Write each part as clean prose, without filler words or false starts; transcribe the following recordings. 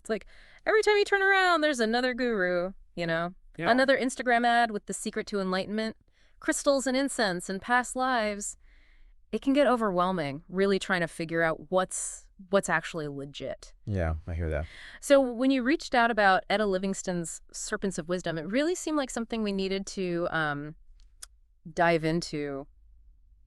It's like every time you turn around, there's another guru, you know? Yeah. Another Instagram ad with the secret to enlightenment, crystals and incense and past lives. It can get overwhelming, really trying to figure out what's actually legit. Yeah, I hear that. So when you reached out about Edda Livingston's Serpents of Wisdom, it really seemed like something we needed to dive into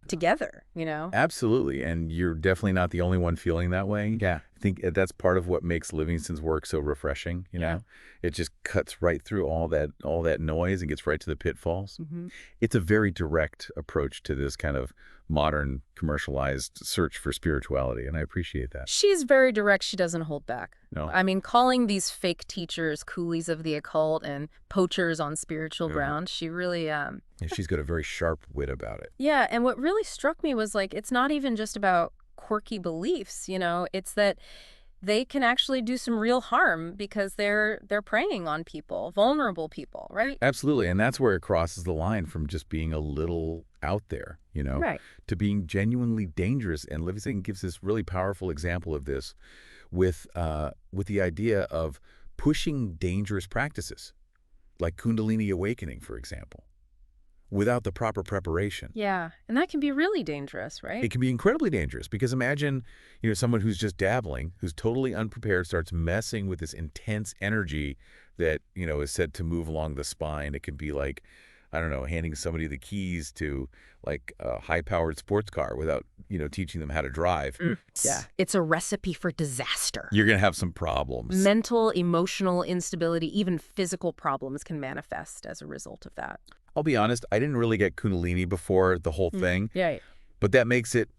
together, you know? Absolutely, and you're definitely not the only one feeling that way. Yeah. I think that's part of what makes Livingston's work so refreshing, you know? It just cuts right through all that noise and gets right to the pitfalls. Mm-hmm. It's a very direct approach to this kind of modern commercialized search for spirituality, and I appreciate that. She's very direct. She doesn't hold back. No. I mean, calling these fake teachers coolies of the occult and poachers on spiritual ground, she really... Yeah, she's got a very sharp wit about it. Yeah, and what really struck me was, like, it's not even just about quirky beliefs, you know? It's that they can actually do some real harm because they're preying on people, vulnerable people, right? Absolutely, and that's where it crosses the line from just being a little out there, you know, Right. to being genuinely dangerous. And Livingston gives this really powerful example of this with the idea of pushing dangerous practices, like Kundalini awakening, for example, without the proper preparation. Yeah, and that can be really dangerous, right? It can be incredibly dangerous because imagine, you know, someone who's just dabbling, who's totally unprepared, starts messing with this intense energy that, you know, is said to move along the spine. It could be like, I don't know, handing somebody the keys to like a high-powered sports car without, you know, teaching them how to drive. Yeah. It's a recipe for disaster. You're going to have some problems. Mental, emotional instability, even physical problems can manifest as a result of that. I'll be honest, I didn't really get Kundalini before the whole thing, Yeah. but that makes it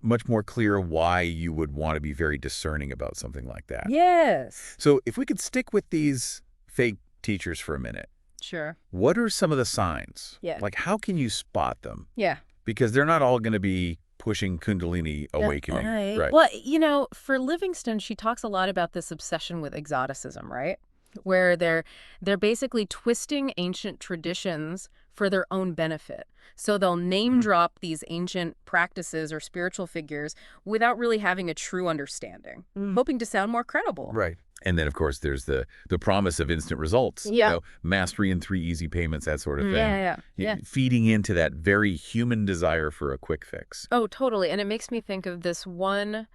much more clear why you would want to be very discerning about something like that. Yes. So if we could stick with these fake teachers for a minute, Sure. what are some of the signs? Yeah. Like, how can you spot them? Yeah. Because they're not all going to be pushing Kundalini awakening. Right. Well, you know, for Livingston, she talks a lot about this obsession with exoticism, right? Where they're basically twisting ancient traditions for their own benefit. So they'll name drop these ancient practices or spiritual figures without really having a true understanding, hoping to sound more credible. Right. And then, of course, there's the promise of instant results. Yeah. You know, mastery in 3 easy payments, that sort of thing. Yeah. Feeding into that very human desire for a quick fix. Oh, totally. And it makes me think of this one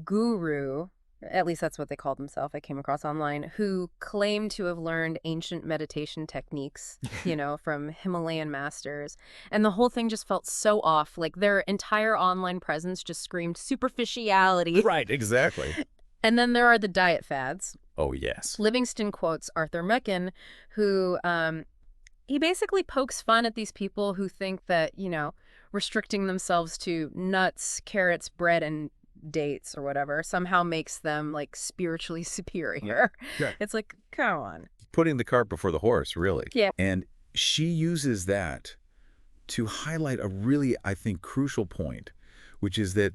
guru, at least that's what they called themselves, I came across online, who claimed to have learned ancient meditation techniques, you know, from Himalayan masters. And the whole thing just felt so off. Like their entire online presence just screamed superficiality. Right, exactly. And then there are the diet fads. Oh, yes. Livingston quotes Arthur Mecken, who he basically pokes fun at these people who think that, you know, restricting themselves to nuts, carrots, bread, and dates or whatever somehow makes them like spiritually superior. Yeah. It's like, come on. Putting the cart before the horse, really. Yeah. And she uses that to highlight a really, I think, crucial point, which is that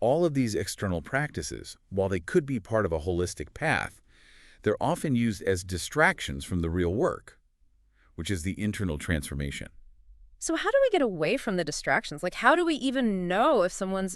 all of these external practices, while they could be part of a holistic path, they're often used as distractions from the real work, which is the internal transformation. So how do we get away from the distractions? Like, how do we even know if someone's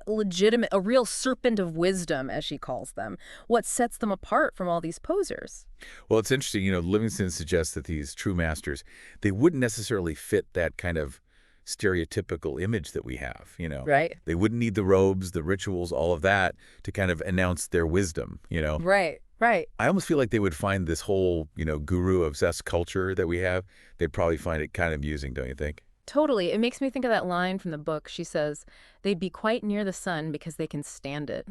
legitimate, a real serpent of wisdom, as she calls them? What sets them apart from all these posers? Well, it's interesting. You know, Livingston suggests that these true masters, they wouldn't necessarily fit that kind of stereotypical image that we have, you know. Right. They wouldn't need the robes, the rituals, all of that to kind of announce their wisdom, you know. Right. I almost feel like they would find this whole, you know, guru-obsessed culture that we have, they'd probably find it kind of amusing, don't you think? Totally. It makes me think of that line from the book. She says, they'd be quite near the sun because they can stand it.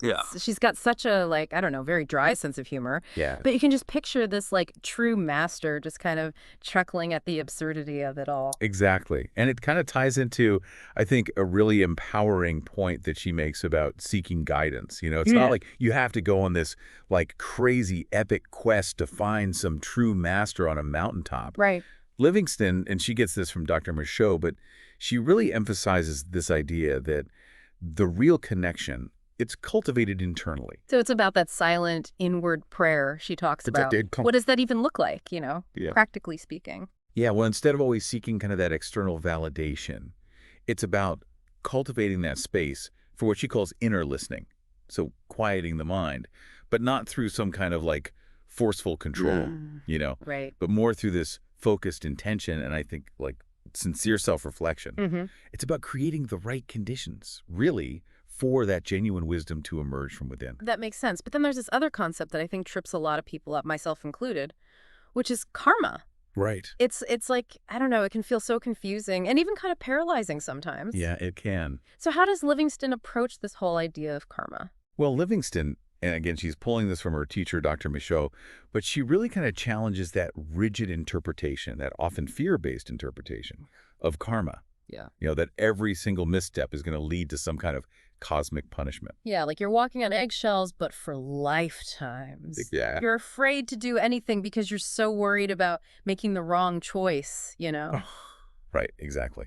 Yeah. She's got such a, like, I don't know, very dry sense of humor. Yeah. But you can just picture this, like, true master just kind of chuckling at the absurdity of it all. Exactly. And it kind of ties into, I think, a really empowering point that she makes about seeking guidance. You know, it's not like you have to go on this, like, crazy epic quest to find some true master on a mountaintop. Right. Livingston, and she gets this from Dr. Michaud, but she really emphasizes this idea that the real connection, it's cultivated internally. So it's about that silent inward prayer she talks about. What does that even look like, you know, practically speaking? Yeah, well, instead of always seeking kind of that external validation, it's about cultivating that space for what she calls inner listening, so quieting the mind, but not through some kind of like forceful control, you know, Right. but more through this focused intention and I think like sincere self-reflection. Mm-hmm. It's about creating the right conditions, really, for that genuine wisdom to emerge from within. That makes sense. But then there's this other concept that I think trips a lot of people up, myself included, which is karma. Right. It's like, I don't know, it can feel so confusing and even kind of paralyzing sometimes. Yeah, it can. So how does Livingston approach this whole idea of karma? Well, Livingston, and again, she's pulling this from her teacher, Dr. Michaud, but she really kind of challenges that rigid interpretation, that often fear-based interpretation of karma. Yeah. You know, that every single misstep is going to lead to some kind of cosmic punishment. Yeah, like you're walking on eggshells, but for lifetimes. Yeah. You're afraid to do anything because you're so worried about making the wrong choice, you know? Right, exactly.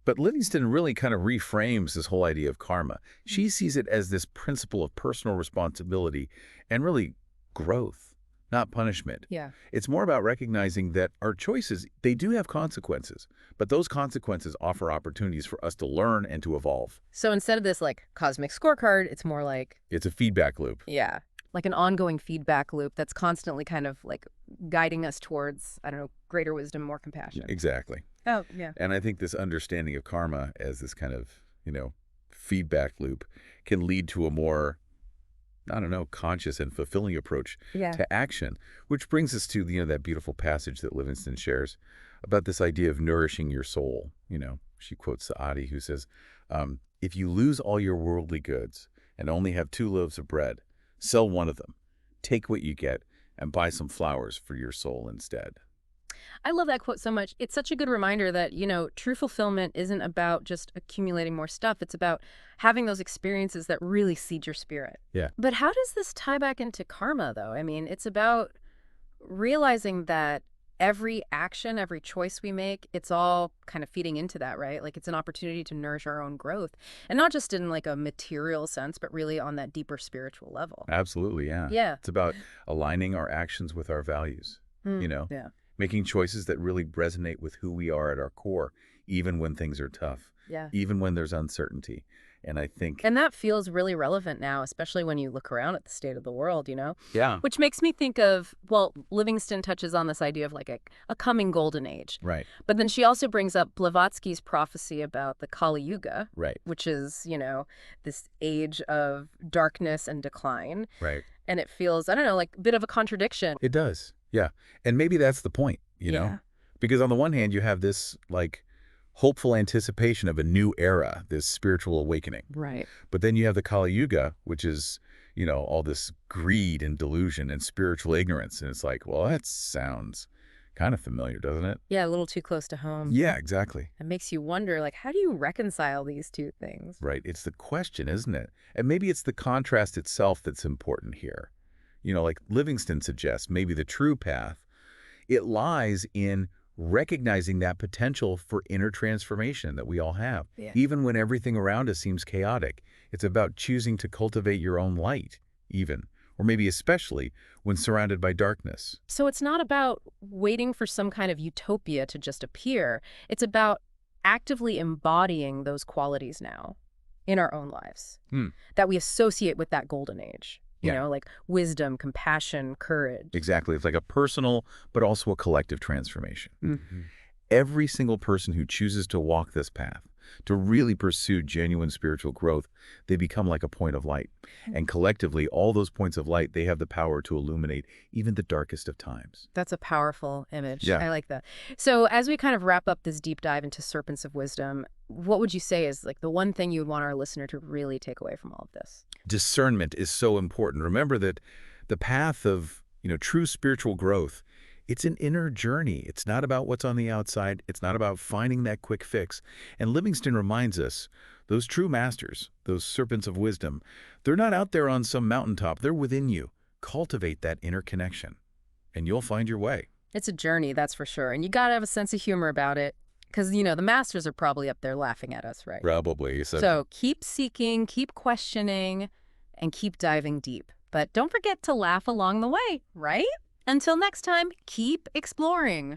But Livingston really kind of reframes this whole idea of karma. She sees it as this principle of personal responsibility and really growth, not punishment. Yeah. It's more about recognizing that our choices, they do have consequences, but those consequences offer opportunities for us to learn and to evolve. So instead of this like cosmic scorecard, it's more like, It's a feedback loop. yeah, like an ongoing feedback loop that's constantly kind of like guiding us towards, I don't know, greater wisdom, more compassion. Exactly. Oh, yeah. And I think this understanding of karma as this kind of, feedback loop can lead to a more, I don't know, conscious and fulfilling approach Yeah. to action, which brings us to, that beautiful passage that Livingston shares about this idea of nourishing your soul. She quotes Saadi, who says, if you lose all your worldly goods and only have 2 loaves of bread, sell one of them, take what you get, and buy some flowers for your soul instead. I love that quote so much. It's such a good reminder that, true fulfillment isn't about just accumulating more stuff. It's about having those experiences that really seed your spirit. Yeah. But how does this tie back into karma, though? I mean, it's about realizing that every action, every choice we make, it's all kind of feeding into that, right? Like it's an opportunity to nourish our own growth. And not just in like a material sense, but really on that deeper spiritual level. Absolutely, yeah. Yeah. It's about aligning our actions with our values, Yeah. making choices that really resonate with who we are at our core, even when things are tough, Yeah. even when there's uncertainty. And I think... And that feels really relevant now, especially when you look around at the state of the world, Yeah. Which makes me think of, well, Livingston touches on this idea of like a coming golden age. Right. But then she also brings up Blavatsky's prophecy about the Kali Yuga, Right. which is, this age of darkness and decline. Right. And it feels, I don't know, like a bit of a contradiction. It does. Yeah. And maybe that's the point, Yeah. Because on the one hand, you have this like hopeful anticipation of a new era, this spiritual awakening. Right. But then you have the Kali Yuga, which is, all this greed and delusion and spiritual ignorance. And it's like, well, that sounds kind of familiar, doesn't it? Yeah, a little too close to home. Yeah, exactly. It makes you wonder, like, how do you reconcile these two things? Right. It's the question, isn't it? And maybe it's the contrast itself that's important here. Like Livingston suggests, maybe the true path, it lies in recognizing that potential for inner transformation that we all have. Yeah. Even when everything around us seems chaotic, it's about choosing to cultivate your own light, even, or maybe especially when surrounded by darkness. So it's not about waiting for some kind of utopia to just appear. It's about actively embodying those qualities now in our own lives that we associate with that golden age. Yeah. Like wisdom, compassion, courage. Exactly. It's like a personal, but also a collective transformation. Mm-hmm. Every single person who chooses to walk this path, to really pursue genuine spiritual growth, they become like a point of light. And collectively, all those points of light, they have the power to illuminate even the darkest of times. That's a powerful image. Yeah. I like that. So as we kind of wrap up this deep dive into Serpents of Wisdom, what would you say is like the one thing you would want our listener to really take away from all of this? Discernment is so important. Remember that the path of, true spiritual growth, it's an inner journey. It's not about what's on the outside. It's not about finding that quick fix. And Livingston reminds us, those true masters, those serpents of wisdom, they're not out there on some mountaintop. They're within you. Cultivate that inner connection, and you'll find your way. It's a journey, that's for sure. And you got to have a sense of humor about it because, the masters are probably up there laughing at us, right? Probably. So keep seeking, keep questioning, and keep diving deep. But don't forget to laugh along the way, right? Until next time, keep exploring.